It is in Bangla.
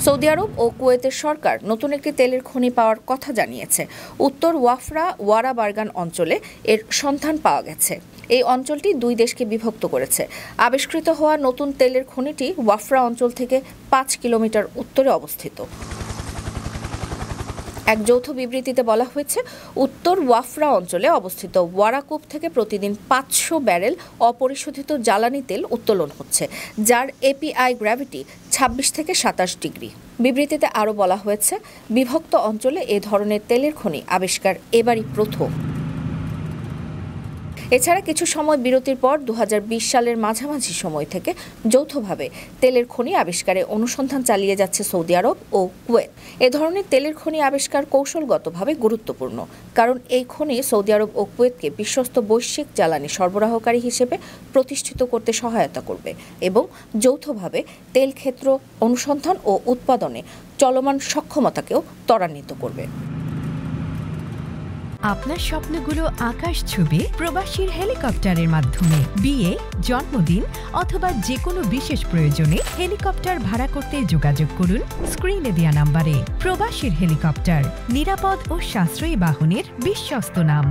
সৌদি আরব ও কুয়েতের সরকার নতুন একটি তেলের খনি পাওয়ার কথা জানিয়েছে। উত্তর ওয়াফরা ওয়ারা বারগান অঞ্চলে এর সন্ধান পাওয়া গেছে। এই অঞ্চলটি দুই দেশকে বিভক্ত করেছে। আবিষ্কৃত হওয়া নতুন তেলের খনিটি ওয়াফরা অঞ্চল থেকে ৫ কিলোমিটার উত্তরে অবস্থিত। এক যৌথ বিবৃতিতে বলা হয়েছে, উত্তর ওয়াফরা অঞ্চলে অবস্থিত ওয়ারাকুপ থেকে প্রতিদিন ৫০০ ব্যারেল অপরিশোধিত জ্বালানি তেল উত্তোলন হচ্ছে, যার এপিআই গ্র্যাভিটি ২৬ থেকে ২৭ ডিগ্রি। বিবৃতিতে আরও বলা হয়েছে, বিভক্ত অঞ্চলে এ ধরনের তেলের খনি আবিষ্কার এবারই প্রথম। এছাড়া কিছু সময় বিরতির পর ২০২০ সালের মাঝামাঝি সময় থেকে যৌথভাবে তেলের খনি আবিষ্কারে অনুসন্ধান চালিয়ে যাচ্ছে সৌদি আরব ও কুয়েত। এ ধরনের তেলের খনি আবিষ্কার কৌশলগতভাবে গুরুত্বপূর্ণ, কারণ এই খনি সৌদি আরব ও কুয়েতকে বিশ্বস্ত বৈশ্বিক জ্বালানি সরবরাহকারী হিসেবে প্রতিষ্ঠিত করতে সহায়তা করবে এবং যৌথভাবে তেল ক্ষেত্র অনুসন্ধান ও উৎপাদনে চলমান সক্ষমতাকেও ত্বরান্বিত করবে। আপনার স্বপ্নগুলো আকাশ ছুবে প্রবাসীর হেলিকপ্টারের মাধ্যমে। বিয়ে, জন্মদিন অথবা যে কোনো বিশেষ প্রয়োজনে হেলিকপ্টার ভাড়া করতে যোগাযোগ করুন স্ক্রিনে দেয়া নাম্বারে। প্রবাসীর হেলিকপ্টার, নিরাপদ ও সাশ্রয়ী বাহনের বিশ্বস্ত নাম।